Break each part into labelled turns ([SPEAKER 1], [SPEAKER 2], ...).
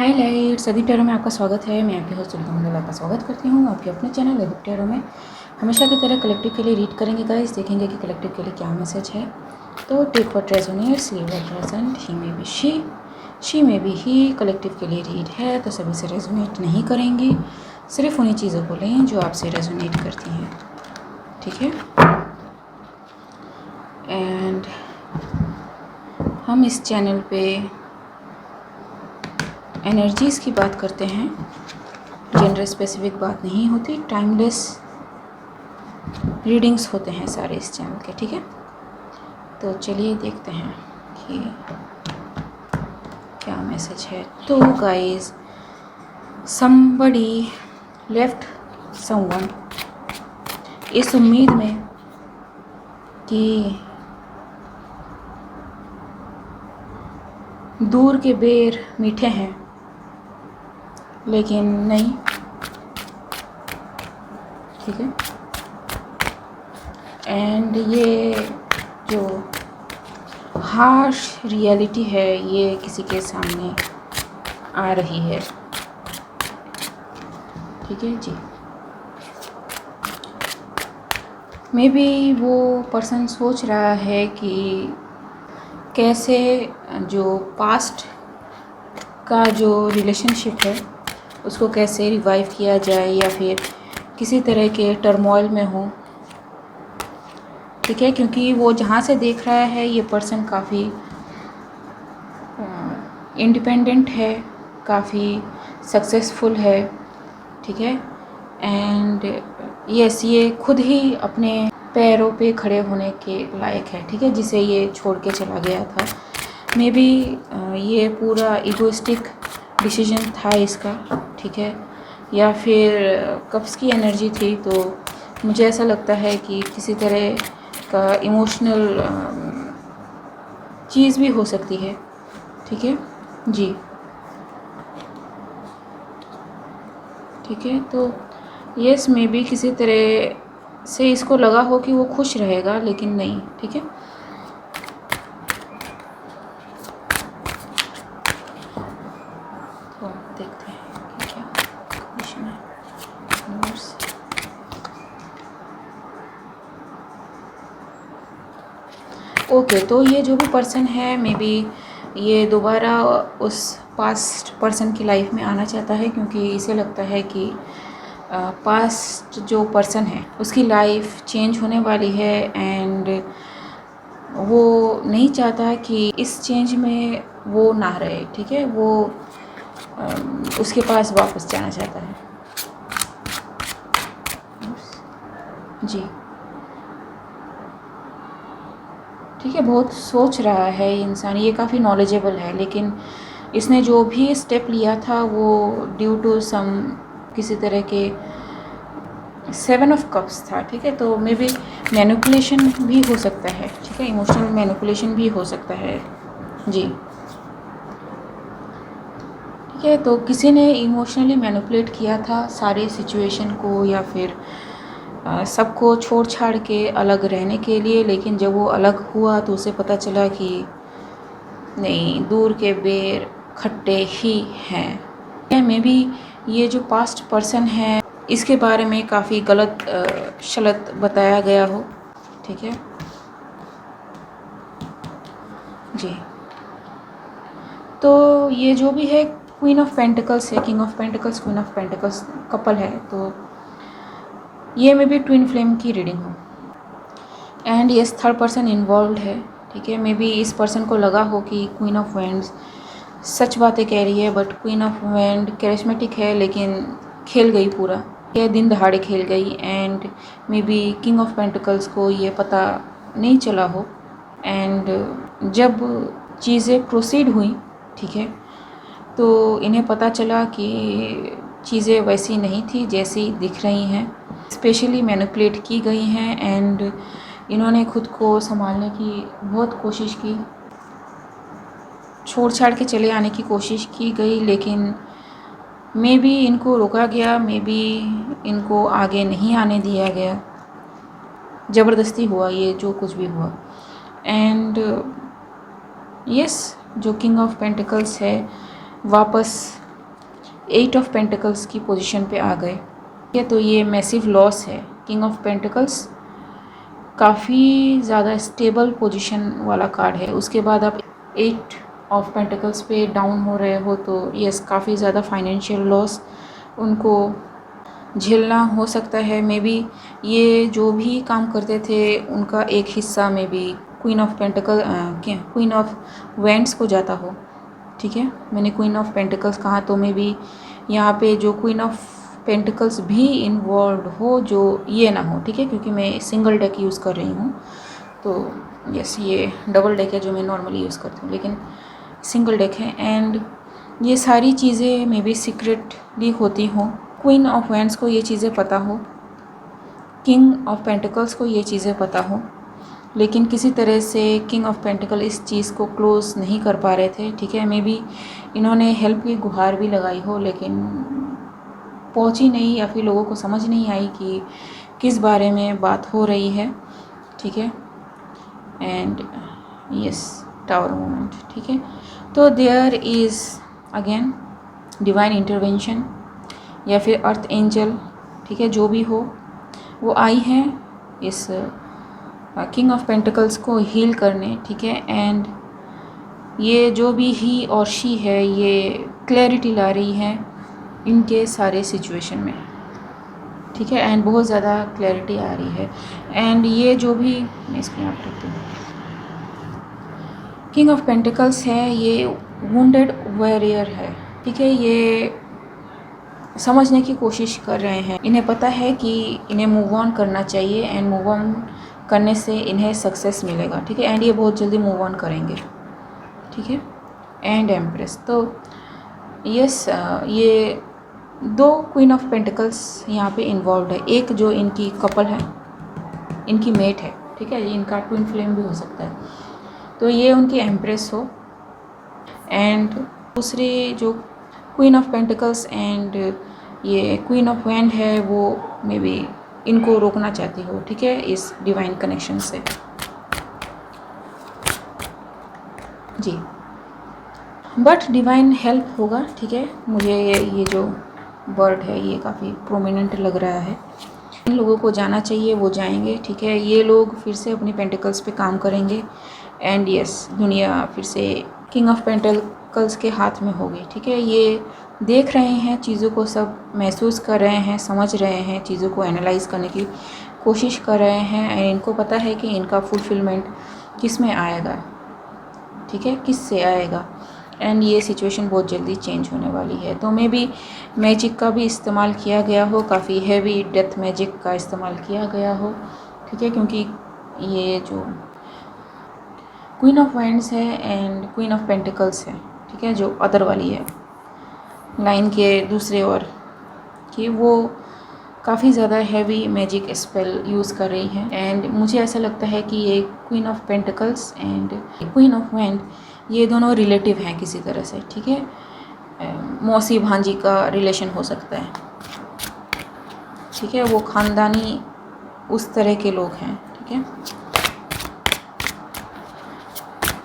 [SPEAKER 1] हाय light Sadeep tarot में आपका स्वागत है। मैं आपके होस्ट सुल्तान आपका स्वागत करती हूँ आपके अपने चैनल सदीप टैरो में। हमेशा की तरह कलेक्टिव के लिए रीड करेंगे गाइस, देखेंगे कि कलेक्टिव के लिए क्या मैसेज है। तो take what resonates, leave what doesn't, he may be she may be he. Collective के लिए रीड है तो सभी से रेजोनेट नहीं करेंगे, सिर्फ उन्हीं चीज़ों को लें जो आपसे रेजोनेट करती हैं, ठीक है। एंड हम इस चैनल पे एनर्जीज़ की बात करते हैं, जेंडर स्पेसिफिक बात नहीं होती, टाइमलेस रीडिंग्स होते हैं सारे इस चैनल के, ठीक है। तो चलिए देखते हैं कि क्या मैसेज है। तो गाइस, somebody left someone इस उम्मीद में कि दूर के बेर मीठे हैं, लेकिन नहीं, ठीक है। एंड ये जो हार्श रियलिटी है ये किसी के सामने आ रही है, ठीक है जी। मे बी वो पर्सन सोच रहा है कि कैसे जो पास्ट का जो रिलेशनशिप है उसको कैसे रिवाइव किया जाए, या फिर किसी तरह के टर्मोइल में हो, ठीक है। क्योंकि वो जहाँ से देख रहा है ये पर्सन काफ़ी इंडिपेंडेंट है, काफ़ी सक्सेसफुल है, ठीक है। एंड यस, ये खुद ही अपने पैरों पे खड़े होने के लायक है, ठीक है, जिसे ये छोड़ के चला गया था। मे बी ये पूरा इगोइस्टिक डिसीजन था इसका, ठीक है, या फिर कप्स की एनर्जी थी। तो मुझे ऐसा लगता है कि किसी तरह का इमोशनल चीज़ भी हो सकती है, ठीक है जी, ठीक है। तो यस, मे बी किसी तरह से इसको लगा हो कि वो खुश रहेगा, लेकिन नहीं, ठीक है। तो देखते हैं कि क्या कंडीशन है। ओके, तो ये जो भी पर्सन है, मे बी ये दोबारा उस पास्ट पर्सन की लाइफ में आना चाहता है, क्योंकि इसे लगता है कि पास्ट जो पर्सन है उसकी लाइफ चेंज होने वाली है, एंड वो नहीं चाहता कि इस चेंज में वो ना रहे, ठीक है। वो उसके पास वापस जाना चाहता है जी, ठीक है। बहुत सोच रहा है ये इंसान, ये काफ़ी नॉलेजेबल है, लेकिन इसने जो भी स्टेप लिया था वो ड्यू टू सम किसी तरह के 7 ऑफ कप्स था, ठीक है। तो मे बी मैनिपुलेशन भी हो सकता है, ठीक है, इमोशनल मैनिपुलेशन भी हो सकता है जी, ठीक है। तो किसी ने इमोशनली मैनिपुलेट किया था सारे सिचुएशन को, या फिर सबको छोड़ छाड़ के अलग रहने के लिए, लेकिन जब वो अलग हुआ तो उसे पता चला कि नहीं, दूर के बेर खट्टे ही हैं। मे बी ये जो पास्ट पर्सन है इसके बारे में काफ़ी गलत शलत बताया गया हो, ठीक है जी। तो ये जो भी है, क्वीन ऑफ पेंटिकल्स है, king of pentacles, queen of pentacles couple है। तो ये मे बी ट्विन फ्लेम की रीडिंग हो, एंड ये थर्ड पर्सन इन्वॉल्व है, ठीक है। मे बी इस पर्सन को लगा हो कि क्वीन ऑफ वैंड्स सच बातें कह रही है, but queen of wand charismatic है, लेकिन खेल गई पूरा, यह दिन दहाड़े खेल गई। And may be king of pentacles को ये पता नहीं चला हो, एंड जब चीज़ें प्रोसीड हुई, ठीक है, तो इन्हें पता चला कि चीज़ें वैसी नहीं थी जैसी दिख रही हैं, स्पेशली मैनिपुलेट की गई हैं, एंड इन्होंने खुद को संभालने की बहुत कोशिश की, छोड़ छाड़ के चले आने की कोशिश की गई, लेकिन मे बी इनको रोका गया, मे बी इनको आगे नहीं आने दिया गया, ज़बरदस्ती हुआ ये जो कुछ भी हुआ। एंड यस, जो किंग ऑफ पेंटिकल्स है वापस 8 ऑफ पेंटिकल्स की पोजीशन पे आ गए। ठीक है, तो ये मैसिव लॉस है। किंग ऑफ पेंटिकल्स काफ़ी ज़्यादा स्टेबल पोजीशन वाला कार्ड है, उसके बाद आप 8 ऑफ पेंटिकल्स पे डाउन हो रहे हो, तो यस काफ़ी ज़्यादा फाइनेंशियल लॉस उनको झेलना हो सकता है। मे बी ये जो भी काम करते थे उनका एक हिस्सा में भी queen of pentacle queen of vends को जाता हो। ठीक है, मैंने क्वीन ऑफ पेंटिकल्स कहा, तो मे बी यहाँ पे जो क्वीन ऑफ पेंटिकल्स भी इन्वॉल्व हो, जो ये ना हो। ठीक है, क्योंकि मैं सिंगल डेक यूज़ कर रही हूँ, तो यस ये डबल डेक है जो मैं नॉर्मली यूज़ करती हूँ, लेकिन सिंगल डेक है। एंड ये सारी चीज़ें मे बी सीक्रेटली होती हों। क्वीन ऑफ वैंड्स को ये चीज़ें पता हो, किंग ऑफ पेंटिकल्स को ये चीज़ें पता हो, लेकिन किसी तरह से किंग ऑफ पेंटिकल इस चीज़ को क्लोज़ नहीं कर पा रहे थे। ठीक है, मे बी इन्होंने हेल्प की गुहार भी लगाई हो, लेकिन पहुंची नहीं, या फिर लोगों को समझ नहीं आई कि किस बारे में बात हो रही है। ठीक है, एंड यस टावर मोमेंट। ठीक है, तो there is again divine intervention या फिर अर्थ एंजल, ठीक है, जो भी हो वो आई है इस किंग ऑफ पेंटिकल्स को हील करने। ठीक है, एंड ये जो भी ही और शी है, ये क्लैरिटी ला रही है इनके सारे सिचुएशन में। ठीक है, एंड बहुत ज़्यादा क्लैरिटी आ रही है। एंड ये जो भी, मैं इसको यहाँ पर रखती हूँ, किंग ऑफ पेंटिकल्स है, ये वुंडेड वॉरियर है। ठीक है, ये समझने की कोशिश कर रहे हैं, इन्हें पता है कि इन्हें मूव ऑन करना चाहिए, एंड मूव ऑन करने से इन्हें सक्सेस मिलेगा। ठीक है, एंड ये बहुत जल्दी मूव ऑन करेंगे। ठीक है, एंड एम्प्रेस, तो यस ये 2 क्वीन ऑफ पेंटिकल्स यहाँ पे इन्वॉल्व है। एक जो इनकी कपल है, इनकी मेट है। ठीक है, ये इनका ट्विन फ्लेम भी हो सकता है, तो ये उनकी एम्प्रेस हो। एंड दूसरी जो क्वीन ऑफ पेंटिकल्स एंड ये क्वीन ऑफ वैंड है, वो मे बी इनको रोकना चाहती हो। ठीक है, इस डिवाइन कनेक्शन से जी, बट डिवाइन हेल्प होगा। ठीक है, मुझे ये जो वर्ड है ये काफ़ी प्रोमिनेंट लग रहा है। इन लोगों को जाना चाहिए, वो जाएंगे। ठीक है, ये लोग फिर से अपनी पेंटिकल्स पे काम करेंगे, एंड यस दुनिया फिर से किंग ऑफ पेंटिकल्स के हाथ में होगी। ठीक है, ये देख रहे हैं चीज़ों को, सब महसूस कर रहे हैं, समझ रहे हैं, चीज़ों को एनालाइज करने की कोशिश कर रहे हैं, एंड इनको पता है कि इनका फुलफिलमेंट किस में आएगा। ठीक है, किस से आएगा, एंड ये सिचुएशन बहुत जल्दी चेंज होने वाली है। तो मे बी मैजिक का भी इस्तेमाल किया गया हो, काफ़ी हैवी डेथ मैजिक का इस्तेमाल किया गया हो। ठीक है, क्योंकि ये जो क्वीन ऑफ वैंड्स है एंड क्वीन ऑफ पेंटिकल्स है, ठीक है, जो अदर वाली है लाइन के दूसरे ओर की, वो काफ़ी ज़्यादा हैवी मैजिक स्पेल यूज़ कर रही है। एंड मुझे ऐसा लगता है कि ये queen of pentacles and queen of wand ये दोनों रिलेटिव हैं किसी तरह से। ठीक है, मौसी भांजी का रिलेशन हो सकता है। ठीक है, वो ख़ानदानी उस तरह के लोग हैं। ठीक है,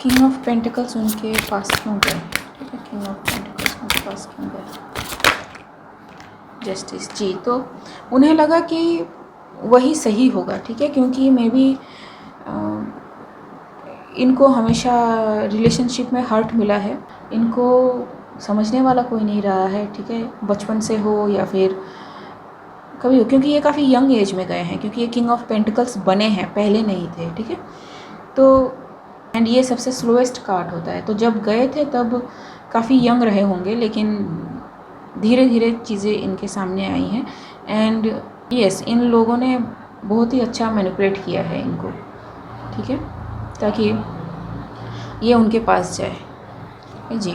[SPEAKER 1] किंग ऑफ पेंटिकल्स उनके पास क्यों गए? ठीक है, किंग ऑफ पेंटिकल्स उनके पास क्यों गए? जस्टिस जी, तो उन्हें लगा कि वही सही होगा। ठीक है, क्योंकि मे बी इनको हमेशा रिलेशनशिप में हर्ट मिला है, इनको समझने वाला कोई नहीं रहा है। ठीक है, बचपन से हो या फिर कभी हो, क्योंकि ये काफ़ी यंग एज में गए हैं, क्योंकि ये किंग ऑफ पेंटिकल्स बने हैं, पहले नहीं थे। ठीक है, तो एंड ये सबसे स्लोएस्ट कार्ड होता है, तो जब गए थे तब काफ़ी यंग रहे होंगे, लेकिन धीरे धीरे चीज़ें इनके सामने आई हैं। एंड यस इन लोगों ने बहुत ही अच्छा मैनिपुलेट किया है इनको। ठीक है, ताकि ये उनके पास जाए जी।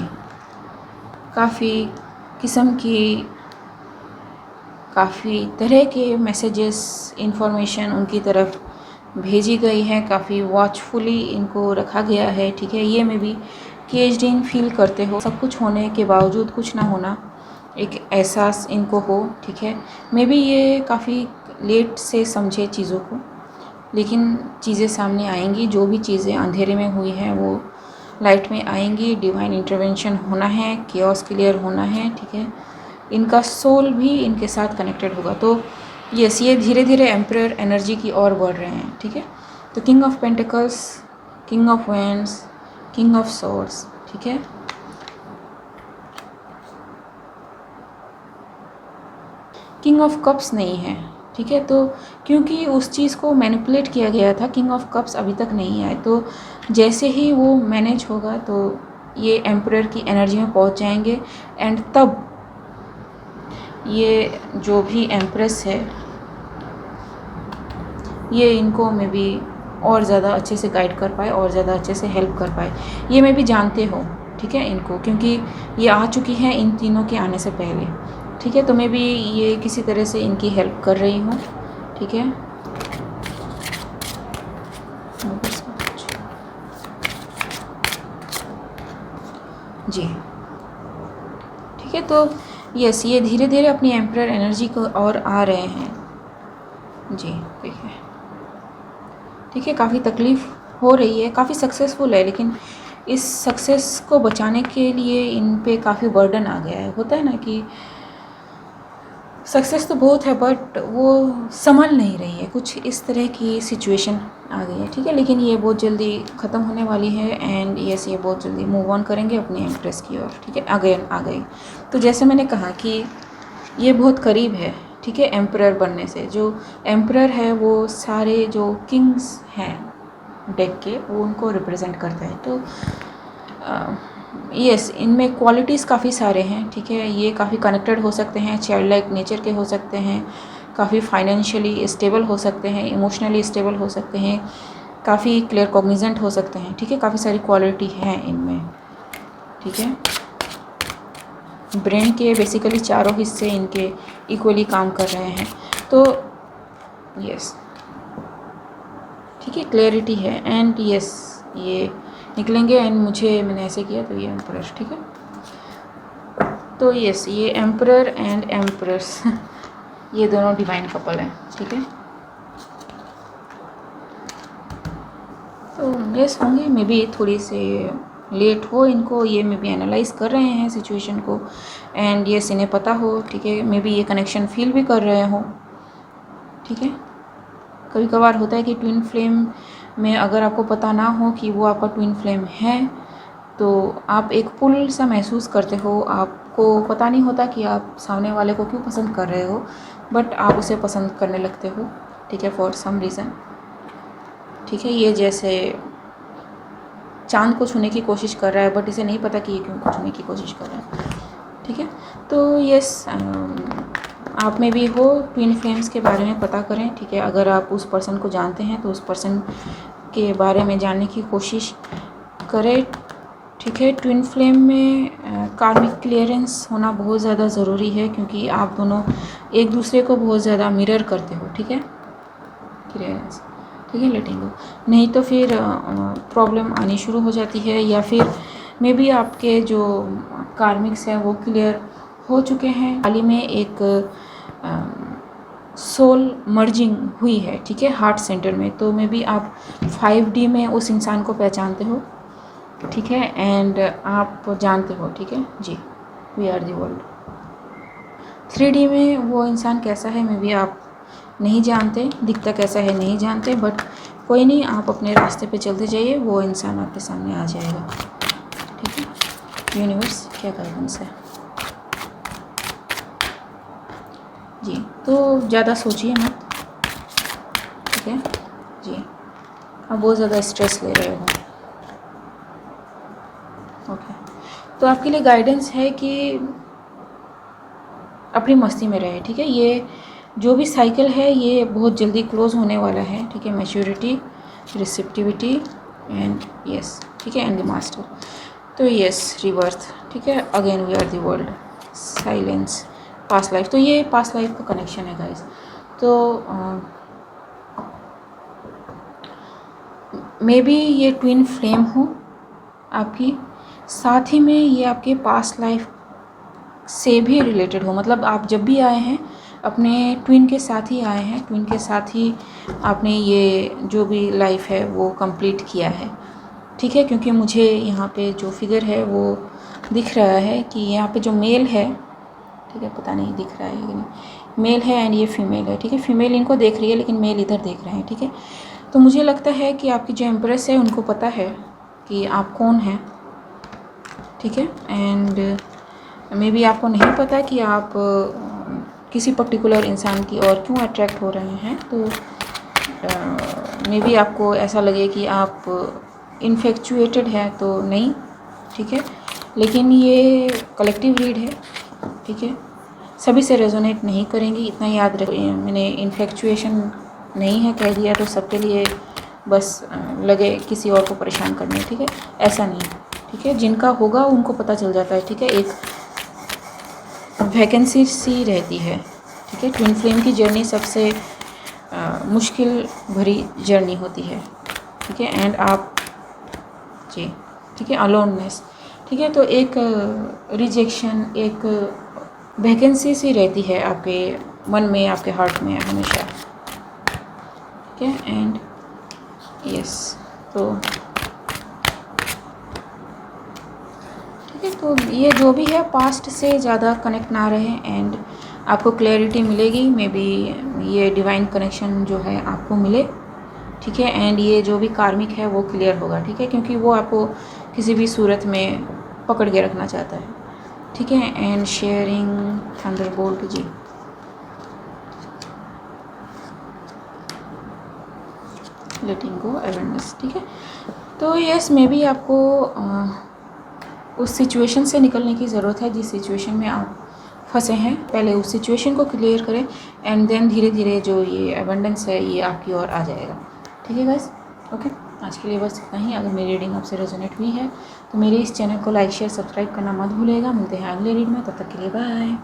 [SPEAKER 1] काफ़ी किस्म की काफ़ी तरह के मैसेजेस इंफॉर्मेशन उनकी तरफ भेजी गई हैं, काफ़ी वॉचफुली इनको रखा गया है। ठीक है, ये में भी केज्ड इन फील करते हो, सब कुछ होने के बावजूद कुछ ना होना, एक एहसास इनको हो। ठीक है, मे बी ये काफ़ी लेट से समझे चीज़ों को, लेकिन चीज़ें सामने आएंगी। जो भी चीज़ें अंधेरे में हुई हैं वो लाइट में आएंगी। डिवाइन इंटरवेंशन होना है, केओस क्लियर होना है। ठीक है, इनका सोल भी इनके साथ कनेक्टेड होगा। तो यस, ये धीरे धीरे एम्परर एनर्जी की ओर बढ़ रहे हैं, ठीक है। तो king of pentacles, king of wands, king of swords, ठीक है। किंग ऑफ कप्स नहीं है, ठीक है। तो क्योंकि उस चीज़ को मैनिपुलेट किया गया था, किंग ऑफ कप्स अभी तक नहीं आए। तो जैसे ही वो मैनेज होगा तो ये एम्परर की एनर्जी में पहुंच जाएंगे, एंड तब ये जो भी एम्प्रेस है ये इनको मे बी और ज़्यादा अच्छे से गाइड कर पाए और ज़्यादा अच्छे से हेल्प कर पाए। ये मे बी जानते हो, ठीक है, इनको, क्योंकि ये आ चुकी हैं इन तीनों के आने से पहले, ठीक है। तो मे बी ये किसी तरह से इनकी हेल्प कर रही हूँ, ठीक है। जी, ठीक है। तो यस, ये धीरे धीरे अपनी एम्परर एनर्जी को और आ रहे हैं जी, ठीक है। काफ़ी तकलीफ़ हो रही है, काफ़ी सक्सेसफुल है, लेकिन इस सक्सेस को बचाने के लिए इन पे काफ़ी बर्डन आ गया है। होता है ना कि सक्सेस तो बहुत है बट वो संभल नहीं रही है, कुछ इस तरह की सिचुएशन आ गई है, ठीक है। लेकिन ये बहुत जल्दी ख़त्म होने वाली है, एंड यस, ये बहुत जल्दी मूव ऑन करेंगे अपने एम्प्रेस की ओर, ठीक है। अगेन आ गई। तो जैसे मैंने कहा कि ये बहुत करीब है, ठीक है, एम्परर बनने से। जो एम्परर है वो सारे जो किंग्स हैं डेक के, वो उनको रिप्रेजेंट करता है। तो यस, इनमें क्वालिटीज़ काफ़ी सारे हैं, ठीक है। ये काफ़ी कनेक्टेड हो सकते हैं, चाइल्ड लाइक नेचर के हो सकते हैं, काफ़ी फाइनेंशियली स्टेबल हो सकते हैं, इमोशनली स्टेबल हो सकते हैं, काफ़ी क्लियर कॉग्निजेंट हो सकते हैं, ठीक है। काफ़ी सारी क्वालिटी हैं इनमें, ठीक है। ब्रेन के बेसिकली चारों हिस्से इनके इक्वली काम कर रहे हैं। तो यस, ठीक है, क्लैरिटी है, एंड यस, ये निकलेंगे। एंड मैंने ऐसे किया तो ये एम्परर, ठीक है। तो यस, ये एम्परर एंड एम्परस ये दोनों डिवाइन कपल हैं, ठीक है। तो यस, होंगे मे बी थोड़ी से लेट हो इनको, ये मे बी एनालाइज कर रहे हैं सिचुएशन को, एंड यस, इन्हें पता हो, ठीक है। मे बी ये कनेक्शन फील भी कर रहे हो, ठीक है। कभी कभार होता है कि ट्विन फ्लेम में अगर आपको पता ना हो कि वो आपका ट्विन फ्लेम है, तो आप एक पुल सा महसूस करते हो, आपको पता नहीं होता कि आप सामने वाले को क्यों पसंद कर रहे हो, बट आप उसे पसंद करने लगते हो, ठीक है, फॉर सम रीज़न, ठीक है। ये जैसे चांद को छूने की कोशिश कर रहा है, बट इसे नहीं पता कि ये क्यों छूने की कोशिश कर रहा है, ठीक है। तो यस, आप में भी हो ट्विन फ्लेम्स के बारे में पता करें, ठीक है। अगर आप उस पर्सन को जानते हैं तो उस पर्सन के बारे में जानने की कोशिश करें, ठीक है। ट्विन फ्लेम में कार्मिक क्लियरेंस होना बहुत ज़्यादा ज़रूरी है, क्योंकि आप दोनों एक दूसरे को बहुत ज़्यादा मिरर करते हो, ठीक है। क्लियरेंस, ठीक है, लेटिंग गो, नहीं तो फिर प्रॉब्लम आनी शुरू हो जाती है, या फिर मे बी आपके जो कार्मिक्स हैं वो क्लियर हो चुके हैं। हाल ही में एक सोल मर्जिंग हुई है, ठीक है, हार्ट सेंटर में। तो मे बी आप 5D में उस इंसान को पहचानते हो, ठीक है, एंड आप जानते हो, ठीक है जी, we are the world. 3D में वो इंसान कैसा है मे बी आप नहीं जानते, दिखता कैसा है नहीं जानते, बट कोई नहीं, आप अपने रास्ते पे चलते जाइए, वो इंसान आपके सामने आ जाएगा, ठीक है। यूनिवर्स क्या गाइडेंस है जी। तो ज़्यादा सोचिए मत, ठीक है जी, आप बहुत ज़्यादा स्ट्रेस ले रहे हो, ओके। तो आपके लिए गाइडेंस है कि अपनी मस्ती में रहे, ठीक है। ये जो भी साइकिल है ये बहुत जल्दी क्लोज होने वाला है, ठीक है। मैच्योरिटी, रिसेप्टिविटी एंड यस, ठीक है, एंड द मास्टर। तो यस, रिबर्थ, ठीक है, again we are the world, silence, past life. तो ये पास्ट लाइफ का कनेक्शन है गाइस। तो मे बी ये ट्विन फ्लेम हो आपकी, साथ ही में ये आपके पास्ट लाइफ से भी रिलेटेड हो, मतलब आप जब भी आए हैं अपने ट्विन के साथ ही आए हैं, ट्विन के साथ ही आपने ये जो भी लाइफ है वो कंप्लीट किया है, ठीक है। क्योंकि मुझे यहाँ पे जो फिगर है वो दिख रहा है कि यहाँ पे जो मेल है, ठीक है, पता नहीं दिख रहा है कि नहीं, मेल है एंड ये फीमेल है, ठीक है। फीमेल इनको देख रही है लेकिन मेल इधर देख रहे हैं, ठीक है। तो मुझे लगता है कि आपकी जो एम्प्रेस है उनको पता है कि आप कौन हैं, ठीक है। एंड मे बी आपको नहीं पता कि आप किसी पर्टिकुलर इंसान की और क्यों अट्रैक्ट हो रहे हैं। तो मे बी आपको ऐसा लगे कि आप इन्फेक्चुएटेड है तो नहीं, ठीक है। लेकिन ये कलेक्टिव रीड है, ठीक है, सभी से रेजोनेट नहीं करेंगी, इतना याद रखिए। मैंने इन्फेक्चुएशन नहीं है कह दिया तो सबके लिए बस लगे किसी और को परेशान करने, ठीक है, ऐसा नहीं, ठीक है। जिनका होगा उनको पता चल जाता है, ठीक है। एक वैकेंसी सी रहती है, ठीक है। ट्विन फ्लेम की जर्नी सबसे मुश्किल भरी जर्नी होती है, ठीक है। एंड आप जी, ठीक है, अलोननेस, ठीक है। तो एक रिजेक्शन, एक वैकेंसी सी रहती है आपके मन में, आपके हार्ट में हमेशा, ठीक है। एंड यस, तो ठीक है, तो ये जो भी है पास्ट से ज़्यादा कनेक्ट ना रहे एंड आपको क्लैरिटी मिलेगी। मे बी ये डिवाइन कनेक्शन जो है आपको मिले, ठीक है। एंड ये जो भी कार्मिक है वो क्लियर होगा, ठीक है, क्योंकि वो आपको किसी भी सूरत में पकड़ के रखना चाहता है, ठीक है। एंड शेयरिंग थंडरबोल्ट जी, लेटिंग गो अवेयरनेस, ठीक है। तो यस, मे बी आपको उस सिचुएशन से निकलने की ज़रूरत है जिस सिचुएशन में आप फंसे हैं। पहले उस सिचुएशन को क्लियर करें एंड देन धीरे धीरे जो ये अबंडेंस है ये आपकी ओर आ जाएगा, ठीक है गाइस। ओके, आज के लिए बस इतना ही। अगर मेरी रीडिंग आपसे रेजोनेट हुई है तो मेरे इस चैनल को लाइक शेयर सब्सक्राइब करना मत भूलिएगा। मिलते हैं अगले रीड में, तब तक के लिए बाय।